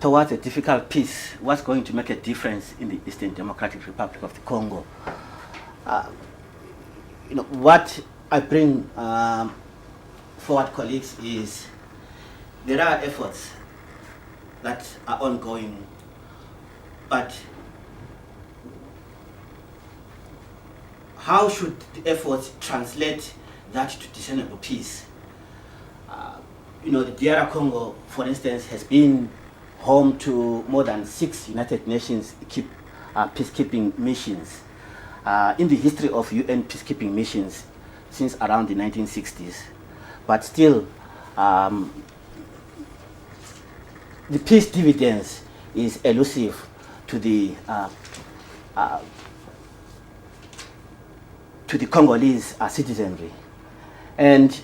towards a difficult peace, what's going to make a difference in the Eastern Democratic Republic of the Congo? What I bring forward, colleagues, is there are efforts that are ongoing, but how should the efforts translate that to discernible peace? The DR Congo, for instance, has been home to more than 6 United Nations peacekeeping missions. In the history of UN peacekeeping missions since around the 1960s, but still the peace dividends is elusive to the Congolese citizenry. And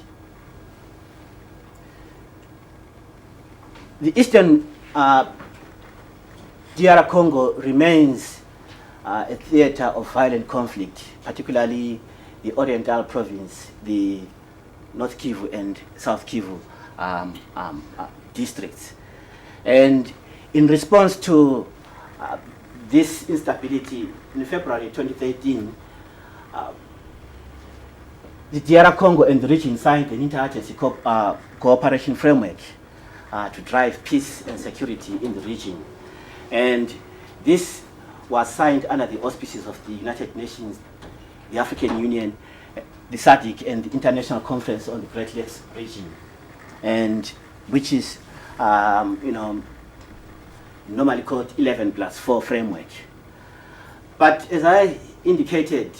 the Eastern DR Congo remains a theater of violent conflict, particularly the Oriental Province, the North Kivu and South Kivu districts. And in response to this instability, in February 2013, the DR Congo and the region signed an interagency cooperation framework to drive peace and security in the region. And this was signed under the auspices of the United Nations, the African Union, the SADC, and the International Conference on the Great Lakes region, and which is normally called 11+4 framework. But as I indicated,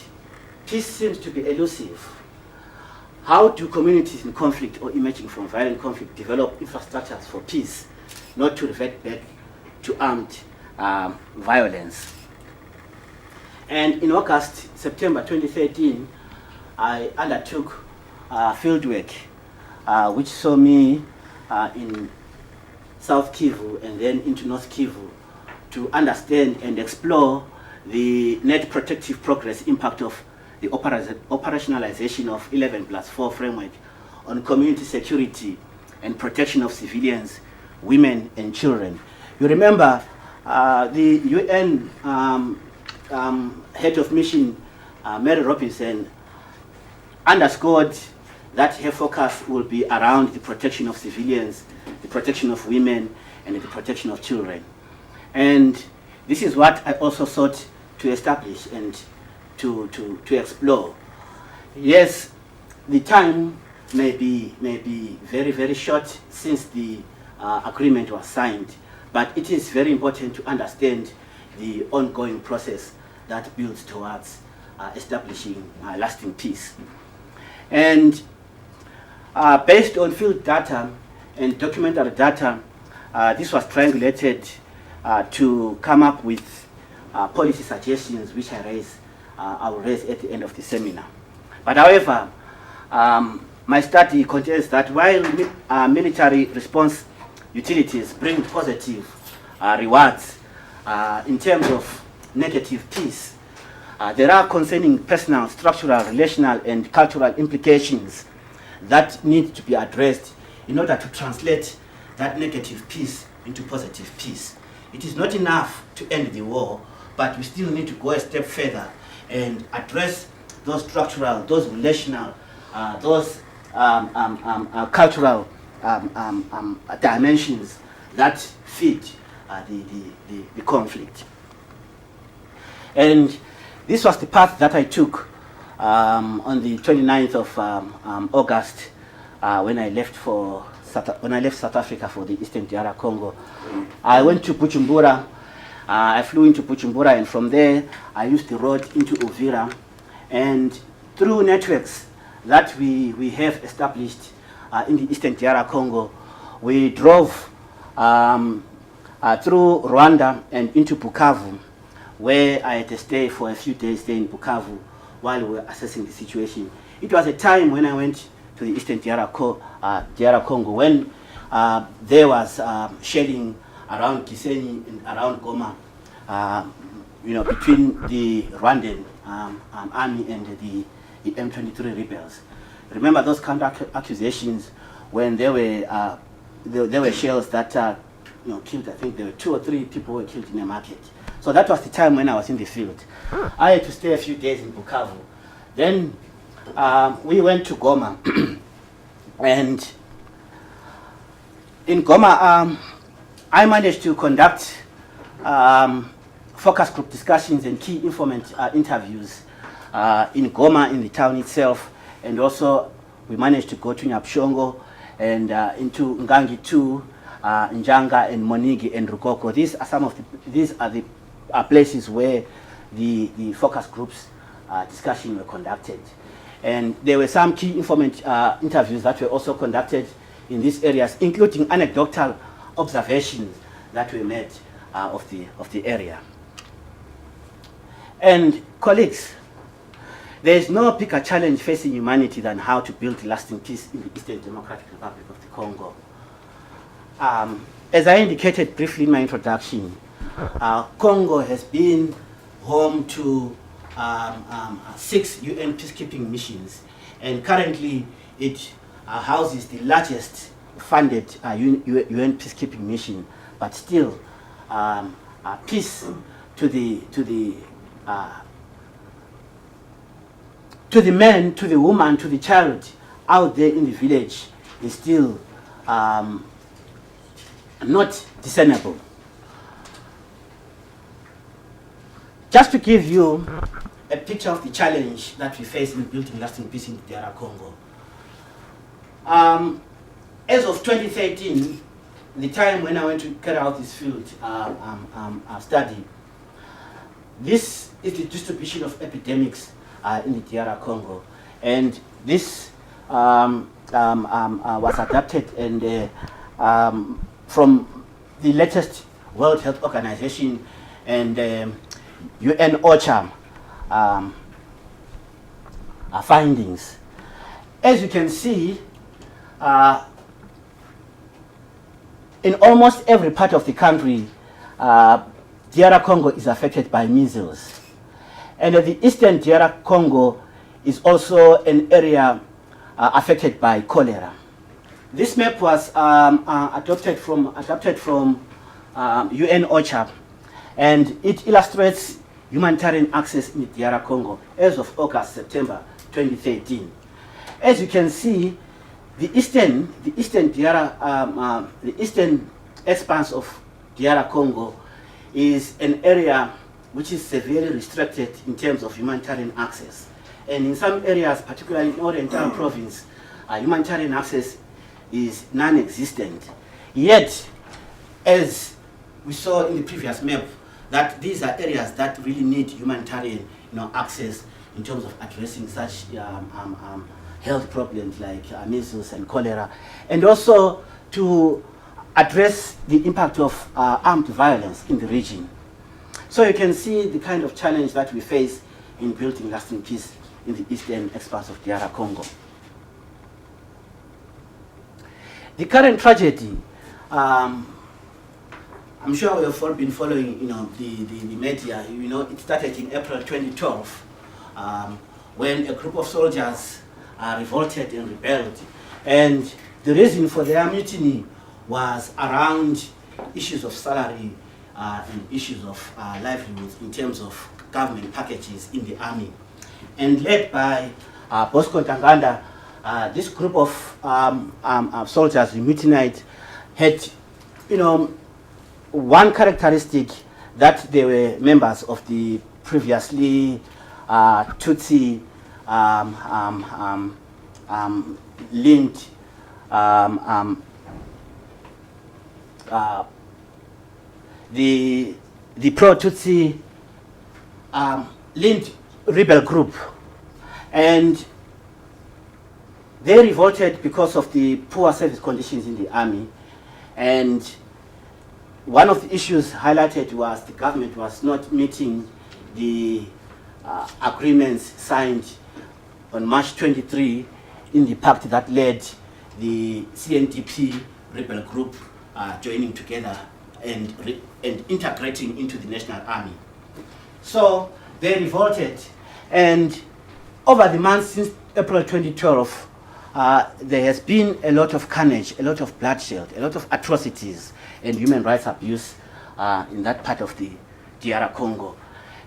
peace seems to be elusive. How do communities in conflict or emerging from violent conflict develop infrastructures for peace, not to revert back to armed violence? And in September 2013, I undertook fieldwork, which saw me in South Kivu and then into North Kivu to understand and explore the net protective progress impact of the operationalization of 11+4 framework on community security and protection of civilians, women and children. You remember the UN head of mission, Mary Robinson, underscored that her focus will be around the protection of civilians, the protection of women, and the protection of children. And this is what I also sought to establish and to explore. Yes, the time may be very, very short since the agreement was signed, but it is very important to understand the ongoing process that builds towards establishing lasting peace. And based on field data and documentary data, this was triangulated to come up with policy suggestions, which I will raise at the end of the seminar. But however, my study contains that while military response utilities bring positive rewards in terms of negative peace, there are concerning personal, structural, relational, and cultural implications that need to be addressed in order to translate that negative peace into positive peace. It is not enough to end the war, but we still need to go a step further and address those structural, those relational, those cultural dimensions that feed the conflict. And this was the path that I took on the 29th of August when I left South Africa for the Eastern DR Congo. I went to Bujumbura. I flew into Bujumbura, and from there I used the road into Uvira. And through networks that we have established in the Eastern DR Congo, we drove through Rwanda and into Bukavu, where I had to stay for a few days there in Bukavu while we were assessing the situation. It was a time when I went to the Eastern DR Congo when there was shelling around Gisenyi and around Goma, between the Rwandan army and the M23 rebels. Remember those counter accusations when there were shells that killed. I think there were 2 or 3 people who were killed in a market. So that was the time when I was in the field. I had to stay a few days in Bukavu. Then we went to Goma. And in Goma, I managed to conduct focus group discussions and key informant interviews in Goma, in the town itself. And also, we managed to go to Nyapshongo and into Ngangi 2, Njanga and Monigi and Rukoko. These are the places where the focus groups discussion were conducted. And there were some key informant interviews that were also conducted in these areas, including anecdotal observations that were made of the area. And colleagues, there is no bigger challenge facing humanity than how to build lasting peace in the Eastern Democratic Republic of the Congo. As I indicated briefly in my introduction, Congo has been home to 6 UN peacekeeping missions, and currently it houses the largest funded UN peacekeeping mission. But still, peace to the man, to the woman, to the child out there in the village is still not discernible. Just to give you a picture of the challenge that we face in building lasting peace in the DR Congo. As of 2013, the time when I went to carry out this field study, this is the distribution of epidemics in the DR Congo, and this was adapted and from the latest World Health Organization and UN OCHA findings. As you can see, in almost every part of the country, DR Congo is affected by measles. And the eastern DR Congo is also an area affected by cholera. This map was adapted from UN OCHA, and it illustrates humanitarian access in the DR Congo as of August-September 2013. As you can see, the eastern expanse of DR Congo is an area which is severely restricted in terms of humanitarian access. And in some areas, particularly in Oriental province, humanitarian access is non-existent. Yet, as we saw in the previous map, that these are areas that really need humanitarian access in terms of addressing such health problems like measles and cholera, and also to address the impact of armed violence in the region. So you can see the kind of challenge that we face in building lasting peace in the eastern expanse of DR Congo. The current tragedy, I'm sure we have all been following, the media. It started in April 2012, when a group of soldiers revolted and rebelled, and the reason for their mutiny was around issues of salary and issues of livelihoods in terms of government packages in the army. And led by Bosco Ntaganda, this group of soldiers, the mutinied, had, one characteristic, that they were members of the previously Tutsi linked the pro-Tutsi linked rebel group, and they revolted because of the poor service conditions in the army. And one of the issues highlighted was the government was not meeting the agreements signed on March 23 in the pact that led the CNDP rebel group joining together and integrating into the national army. So they revolted, and over the months since April 2012, there has been a lot of carnage, a lot of bloodshed, a lot of atrocities and human rights abuse in that part of the DR Congo.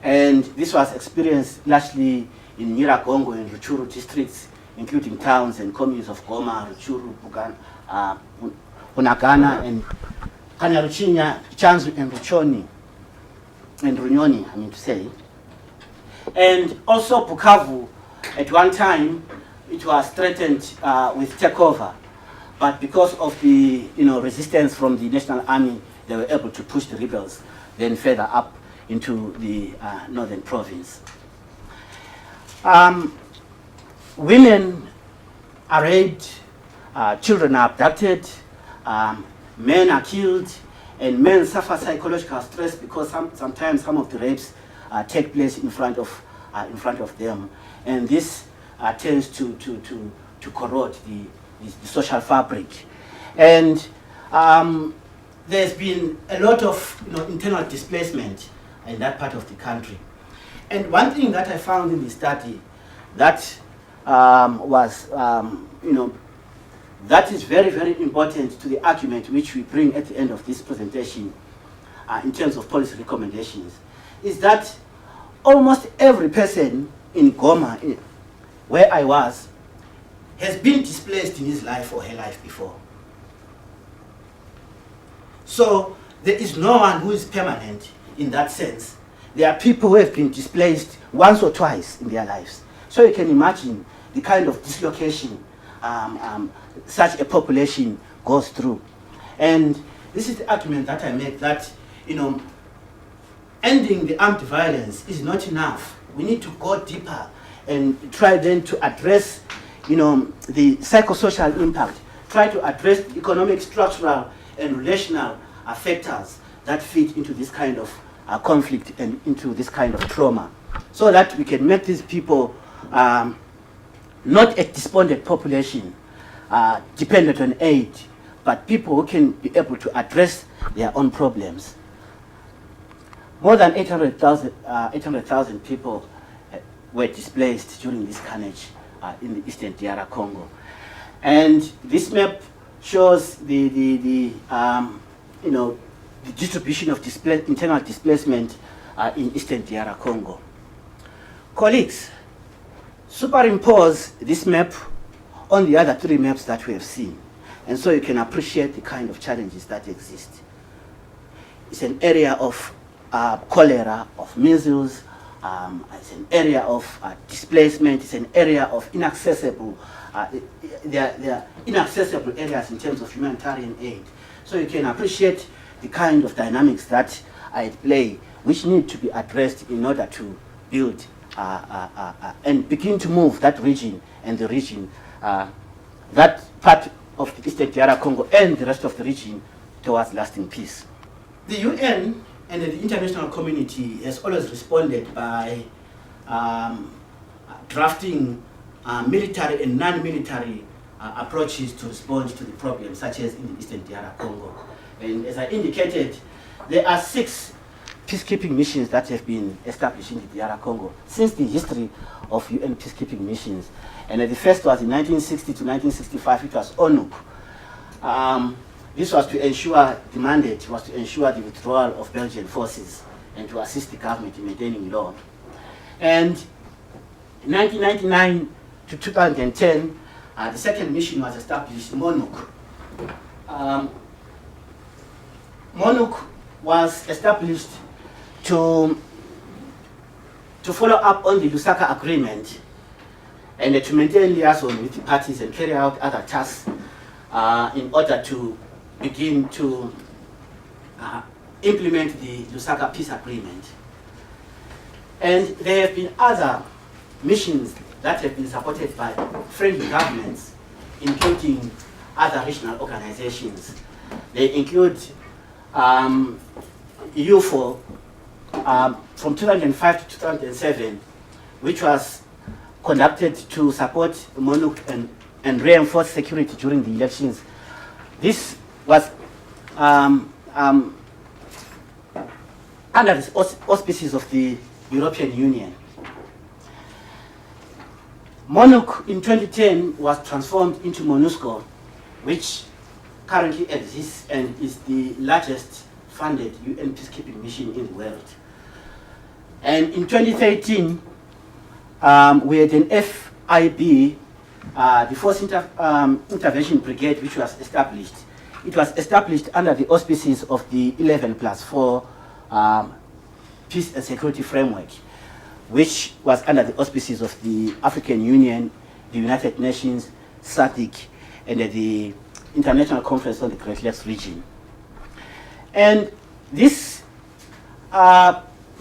And this was experienced largely in Nyiragongo and Ruchuru districts, including towns and communes of Goma, Ruchuru, Bunagana, and Kanyaruchinya, Chanzu, and Ruchoni, and Runyoni, I mean to say. And also Bukavu, at one time, it was threatened with takeover, but because of the resistance from the National Army, they were able to push the rebels then further up into the northern province. Women are raped, children are abducted, men are killed, and men suffer psychological stress because sometimes some of the rapes take place in front of them, and this tends to corrode the social fabric. And there's been a lot of internal displacement in that part of the country. And one thing that I found in the study that that is very, very important to the argument which we bring at the end of this presentation in terms of policy recommendations, is that almost every person in Goma, where I was, has been displaced in his life or her life before. So there is no one who is permanent in that sense. There are people who have been displaced once or twice in their lives. So you can imagine the kind of dislocation such a population goes through. And this is the argument that I make, that ending the armed violence is not enough. We need to go deeper and try then to address the psychosocial impact, try to address the economic, structural, and relational factors that feed into this kind of conflict and into this kind of trauma, so that we can make these people not a despondent population dependent on aid, but people who can be able to address their own problems. More than 800,000 people were displaced during this carnage in the eastern DR Congo. And this map shows the distribution of internal displacement in eastern DR Congo. Colleagues, superimpose this map on the other three maps that we have seen, and so you can appreciate the kind of challenges that exist. It's an area of cholera, of measles, it's an area of displacement, it's an area of inaccessible, there are inaccessible areas in terms of humanitarian aid. So you can appreciate the kind of dynamics that are at play, which need to be addressed in order to build and begin to move that region and the region, that part of the eastern DR Congo and the rest of the region towards lasting peace. The UN and the international community has always responded by drafting military and non-military approaches to respond to the problems, such as in the eastern DR Congo. And as I indicated, there are 6 peacekeeping missions that have been established in the DR Congo since the history of UN peacekeeping missions. And the first was in 1960 to 1965, it was ONUC. This was to ensure, the mandate was to ensure the withdrawal of Belgian forces and to assist the government in maintaining law. And in 1999 to 2010, the second mission was established, MONUC. MONUC was established to follow up on the Lusaka Agreement and to maintain liaison with the parties and carry out other tasks in order to begin to implement the Lusaka Peace Agreement. And there have been other missions that have been supported by friendly governments, including other regional organizations. They include UFO from 2005 to 2007, which was conducted to support MONUC and reinforce security during the elections. This was under the auspices of the European Union. MONUC in 2010 was transformed into MONUSCO, which currently exists and is the largest funded UN peacekeeping mission in the world. And in 2013, we had an FIB, the Force Intervention Brigade, which was established. It was established under the auspices of the 11+4 Peace and Security Framework, which was under the auspices of the African Union, the United Nations, SADC, and the International Conference on the Great Lakes region. And this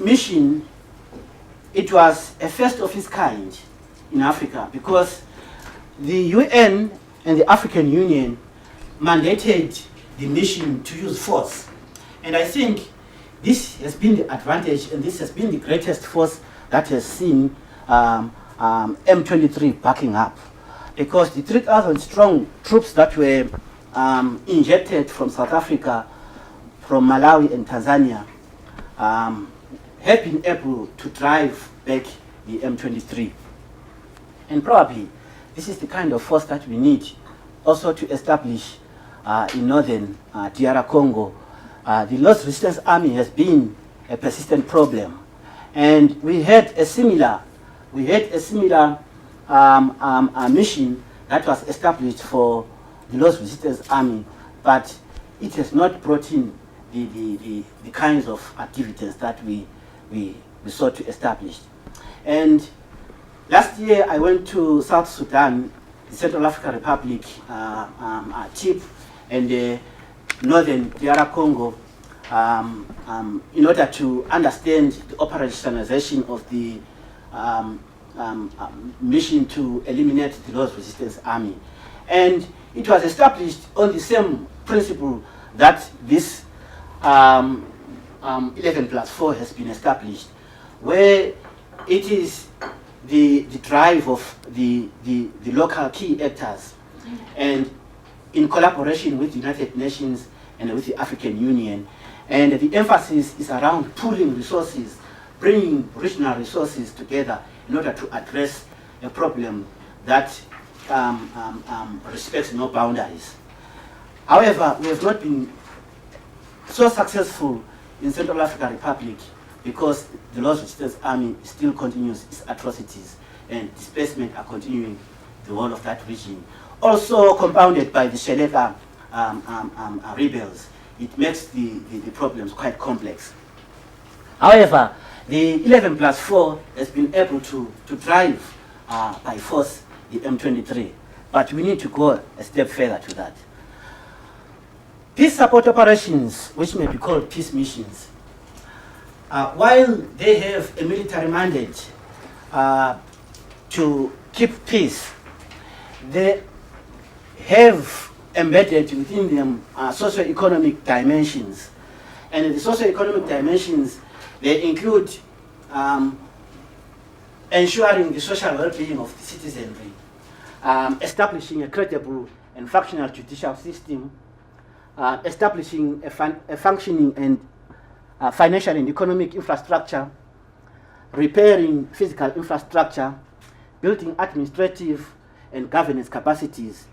mission, it was a first of its kind in Africa, because the UN and the African Union mandated the mission to use force. And I think this has been the advantage, and this has been the greatest force that has seen M23 backing up. Because the 3,000 strong troops that were injected from South Africa, from Malawi and Tanzania, have been able to drive back the M23. And probably this is the kind of force that we need also to establish in northern DR Congo. The Lord's Resistance Army has been a persistent problem. And we had a similar mission that was established for the Lord's Resistance Army, but it has not brought in the kinds of activities that we sought to establish. And last year I went to South Sudan, the Central African Republic, CHIP, and northern DR Congo, in order to understand the operationalization of the mission to eliminate the Lord's Resistance Army. And it was established on the same principle that this 11+4 has been established, where it is the drive of the local key actors, and in collaboration with the United Nations and with the African Union. And the emphasis is around pooling resources, bringing regional resources together in order to address a problem that respects no boundaries. However, we have not been so successful in Central African Republic because the Lord's Resistance Army still continues its atrocities, and displacement are continuing the whole of that region. Also compounded by the Sheleka rebels. It makes the problems quite complex. However, the 11+4 has been able to drive by force the M23, but we need to go a step further to that. Peace support operations, which may be called peace missions, while they have a military mandate to keep peace, they have embedded within them socio-economic dimensions. And the socio-economic dimensions, they include ensuring the social well-being of the citizenry, establishing a credible and functional judicial system, establishing a functioning and financial and economic infrastructure, repairing physical infrastructure, building administrative and governance capacities,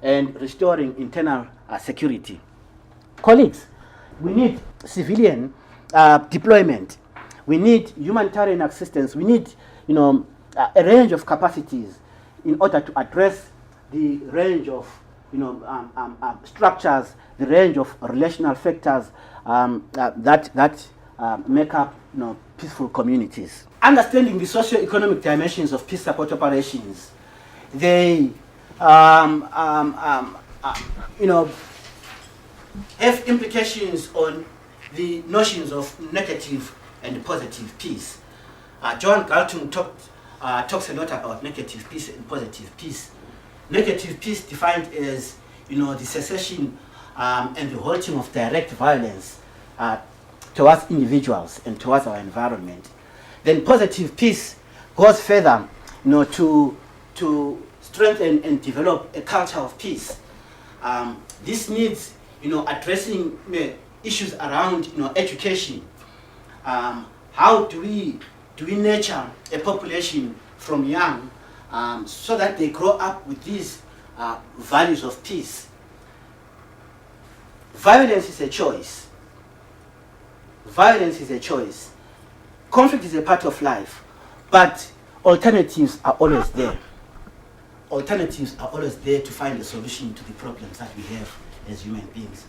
and restoring internal security. Colleagues, we need civilian deployment. We need humanitarian assistance. We need, a range of capacities in order to address the range of, structures, the range of relational factors that make up, peaceful communities. Understanding the socio-economic dimensions of peace support operations, they have implications on the notions of negative and positive peace. John Galtung talks a lot about negative peace and positive peace. Negative peace defined as, the cessation and the halting of direct violence towards individuals and towards our environment. Then positive peace goes further, to strengthen and develop a culture of peace. This needs, addressing issues around, education. How do we nurture a population from young so that they grow up with these values of peace. Violence is a choice. Violence is a choice. Conflict is a part of life, but alternatives are always there. Alternatives are always there to find a solution to the problems that we have as human beings.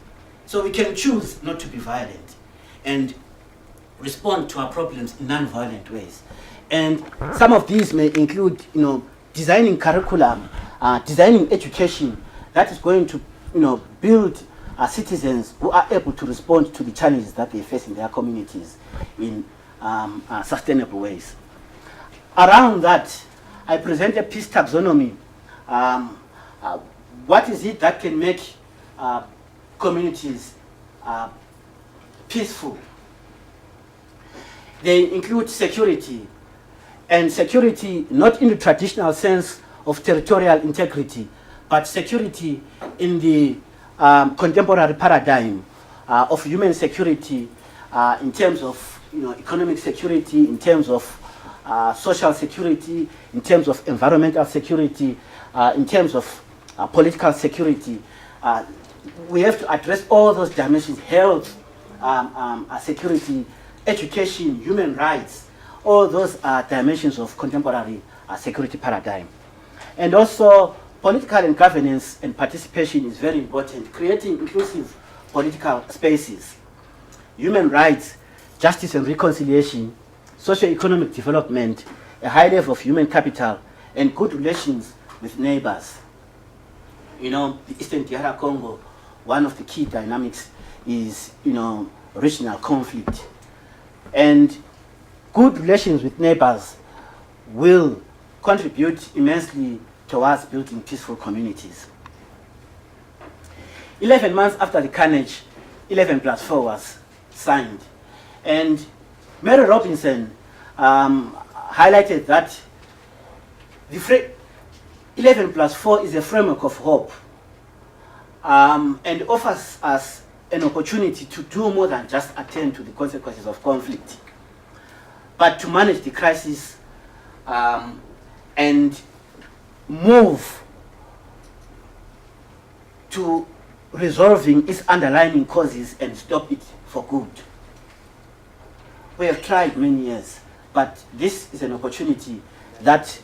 So we can choose not to be violent and respond to our problems in non-violent ways. And some of these may include, designing curriculum, designing education that is going to, build citizens who are able to respond to the challenges that they face in their communities in sustainable ways. Around that, I present a peace taxonomy. What is it that can make communities peaceful? They include security, and security not in the traditional sense of territorial integrity, but security in the contemporary paradigm of human security in terms of economic security, in terms of social security, in terms of environmental security, in terms of political security. We have to address all those dimensions: health, security, education, human rights, all those dimensions of contemporary security paradigm. And also, political and governance and participation is very important, creating inclusive political spaces, human rights, justice and reconciliation, socio-economic development, a high level of human capital, and good relations with neighbors. The Eastern DR Congo, one of the key dynamics is, regional conflict. And good relations with neighbors will contribute immensely towards building peaceful communities. 11 months after the carnage, 11+4 was signed. And Mary Robinson highlighted that the 11+4 is a framework of hope and offers us an opportunity to do more than just attend to the consequences of conflict, but to manage the crisis and move to resolving its underlying causes and stop it for good. We have tried many years, but this is an opportunity that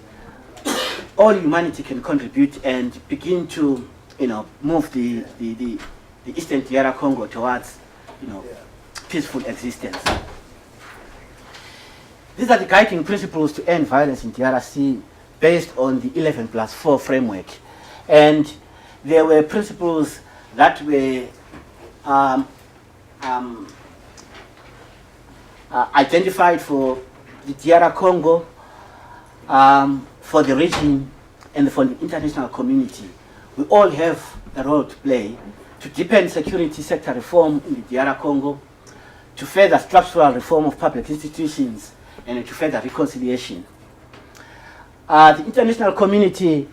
all humanity can contribute and begin to, move the Eastern DR Congo towards, peaceful existence. These are the guiding principles to end violence in DRC based on the 11+4 framework. And there were principles that were identified for the DR Congo, for the region, and for the international community. We all have a role to play to deepen security sector reform in the DR Congo, to further structural reform of public institutions, and to further reconciliation. The international community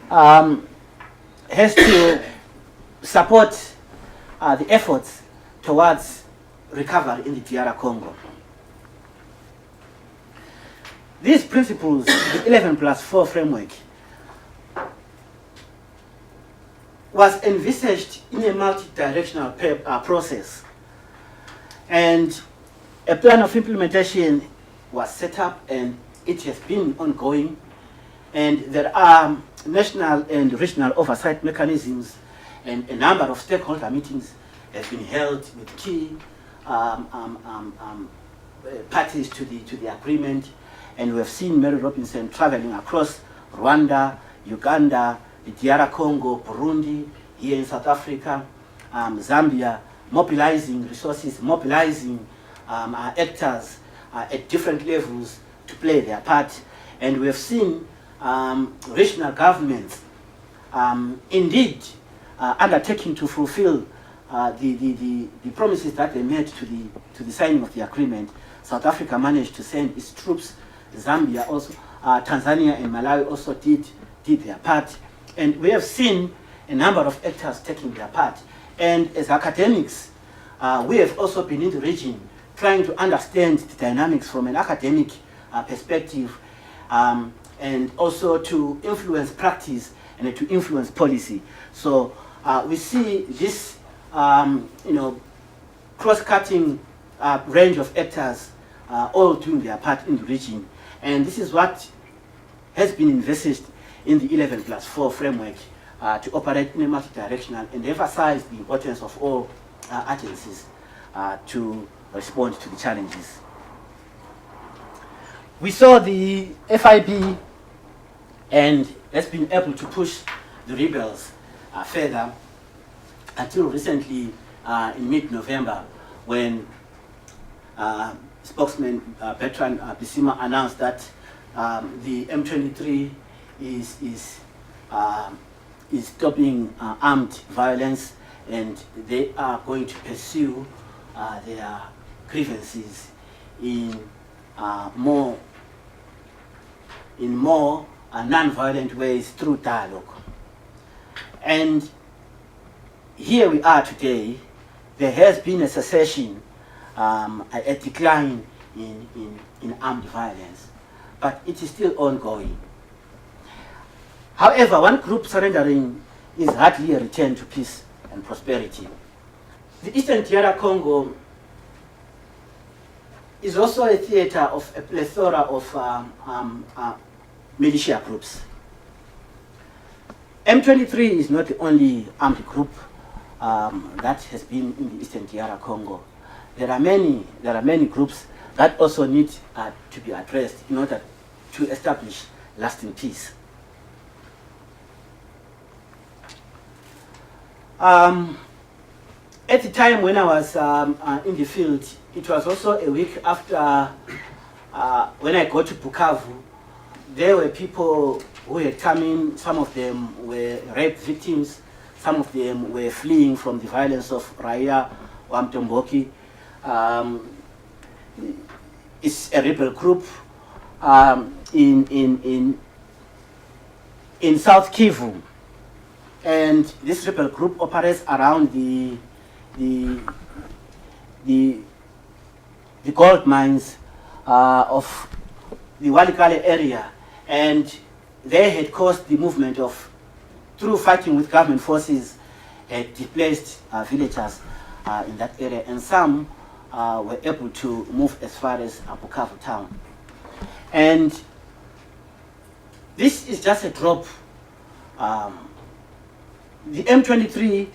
has to support the efforts towards recovery in the DR Congo. These principles, the 11+4 framework, was envisaged in a multi-directional process, and a plan of implementation was set up, and it has been ongoing, and there are national and regional oversight mechanisms, and a number of stakeholder meetings have been held with key parties to the agreement. And we have seen Mary Robinson traveling across Rwanda, Uganda, the DR Congo, Burundi, here in South Africa, Zambia, mobilizing resources, mobilizing actors at different levels to play their part. And we have seen regional governments indeed undertaking to fulfill the promises that they made to the signing of the agreement. South Africa managed to send its troops. Zambia also, Tanzania and Malawi also did their part. And we have seen a number of actors taking their part. And as academics, we have also been in the region trying to understand the dynamics from an academic perspective, and also to influence practice and to influence policy. So we see this, cross-cutting range of actors all doing their part in the region. And this is what has been envisaged in the 11+4 framework to operate in a multi-directional and emphasize the importance of all agencies to respond to the challenges. We saw the FIB and has been able to push the rebels further until recently in mid-November, when spokesman Bertrand Bisimwa announced that the M23 is stopping armed violence, and they are going to pursue their grievances in more non-violent ways through dialogue. And here we are today. There has been a cessation, a decline in armed violence, but it is still ongoing. However, one group surrendering is hardly a return to peace and prosperity. The Eastern DR Congo is also a theater of a plethora of militia groups. M23 is not the only armed group that has been in the Eastern DR Congo. There are many groups that also need to be addressed in order to establish lasting peace. At the time when I was in the field, it was also a week after when I got to Bukavu. There were people who had come in. Some of them were rape victims. Some of them were fleeing from the violence of Raia or Mtomboki. It's a rebel group in South Kivu. And this rebel group operates around the gold mines of the Walikale area, and they had caused the movement of, through fighting with government forces, had displaced villagers in that area, and some were able to move as far as Bukavu town. And this is just a drop. The M23,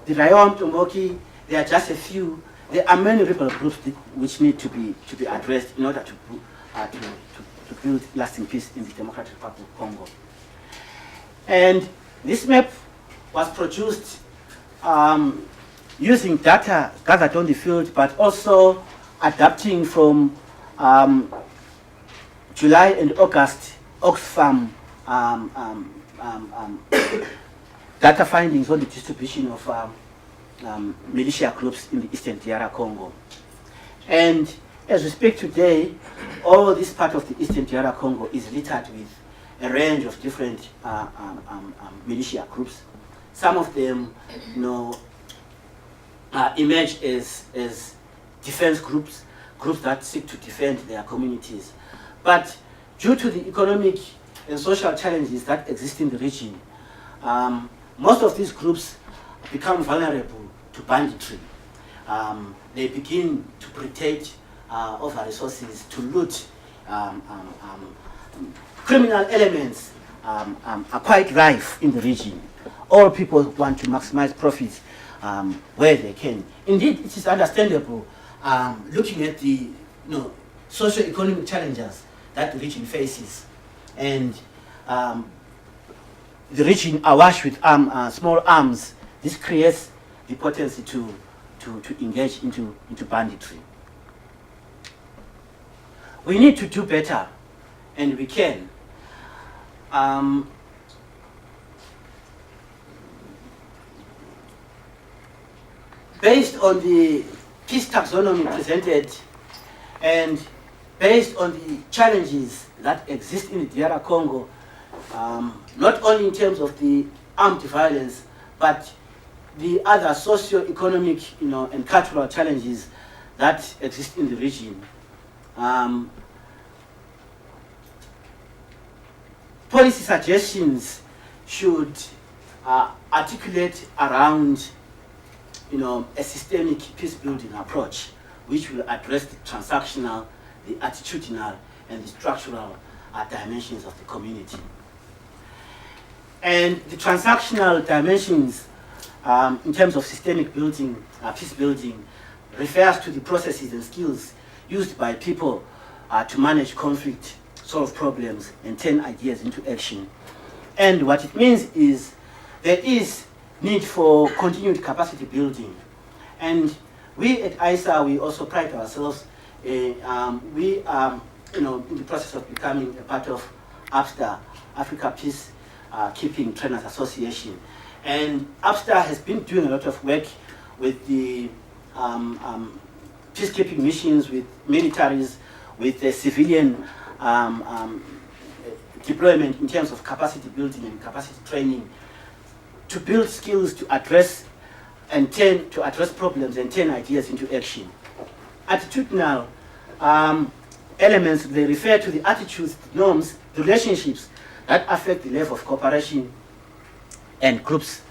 the Raia Mtomboki, there are just a few. There are many rebel groups which need to be addressed in order to build lasting peace in the Democratic Republic of Congo. And this map was produced using data gathered on the field, but also adapting from July and August Oxfam data findings on the distribution of militia groups in the Eastern DR Congo. And as we speak today, all this part of the Eastern DR Congo is littered with a range of different militia groups. Some of them, emerge as defense groups that seek to defend their communities. But due to the economic and social challenges that exist in the region, most of these groups become vulnerable to banditry. They begin to predate over resources, to loot. Criminal elements are quite rife in the region. All people want to maximize profits where they can. Indeed, it is understandable looking at the socio-economic challenges that the region faces. And the region awash with small arms. This creates the potency to engage into banditry. We need to do better, and we can. Based on the peace taxonomy presented, and based on the challenges that exist in the DR Congo, not only in terms of the armed violence, but the other socio-economic and cultural challenges that exist in the region. policy suggestions should articulate around, a systemic peace-building approach, which will address the transactional, the attitudinal, and the structural dimensions of the community. And the transactional dimensions, in terms of systemic building, peace building, refers to the processes and skills used by people to manage conflict, solve problems, and turn ideas into action. And what it means is there is need for continued capacity building. And we at Aisa, we also pride ourselves. We are, in the process of becoming a part of APSTA, Africa Peace Keeping Trainers Association. And APSTA has been doing a lot of work with the peacekeeping missions, with militaries, with the civilian deployment in terms of capacity building and capacity training, to build skills to address problems and turn ideas into action. Attitudinal elements, they refer to the attitudes, norms, the relationships that affect the level of cooperation and groups.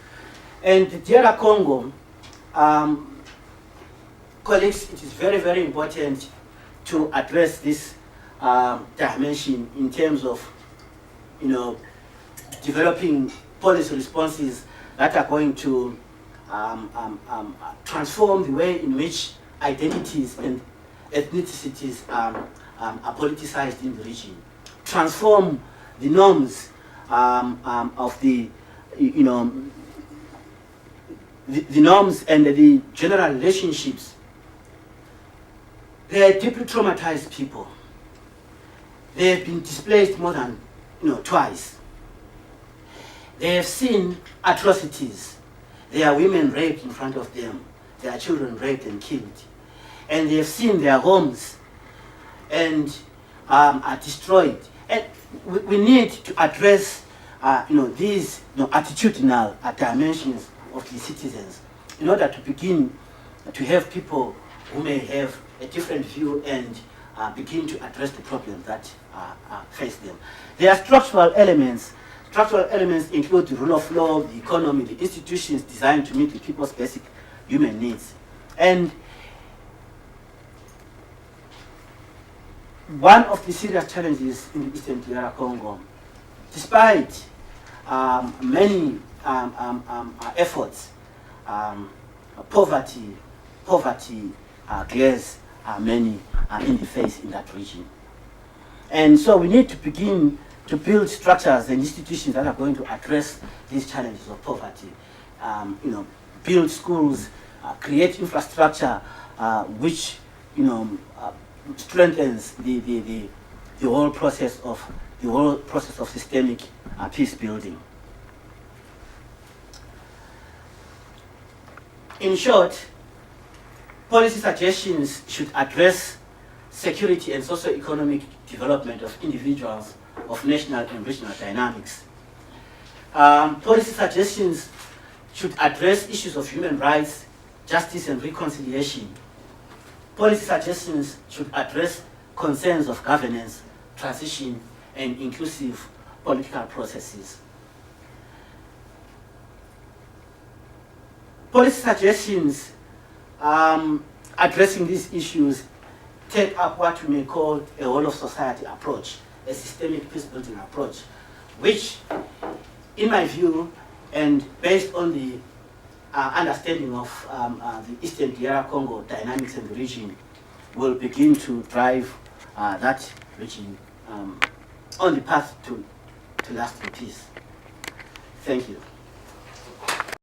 And the DR Congo, colleagues, it is very, very important to address this dimension in terms of, developing policy responses that are going to transform the way in which identities and ethnicities are politicized in the region, transform the norms of the norms and the general relationships. They are deeply traumatized people. They have been displaced more than twice. They have seen atrocities. There are women raped in front of them. There are children raped and killed. And they have seen their homes and are destroyed. And we need to address these attitudinal dimensions of the citizens in order to begin to have people who may have a different view and begin to address the problems that face them. There are structural elements. Structural elements include the rule of law, the economy, the institutions designed to meet the people's basic human needs. And one of the serious challenges in the Eastern DR Congo, despite many efforts, poverty glares many in the face in that region. And so we need to begin to build structures and institutions that are going to address these challenges of poverty. Build schools, create infrastructure which strengthens the whole process of systemic peace building. In short, policy suggestions should address security and socio-economic development of individuals, of national and regional dynamics. Policy suggestions should address issues of human rights, justice and reconciliation. Policy suggestions should address concerns of governance, transition, and inclusive political processes. Policy suggestions addressing these issues take up what we may call a whole of society approach, a systemic peace-building approach, which, in my view, and based on the understanding of the Eastern DR Congo dynamics in the region, will begin to drive that region on the path to lasting peace. Thank you.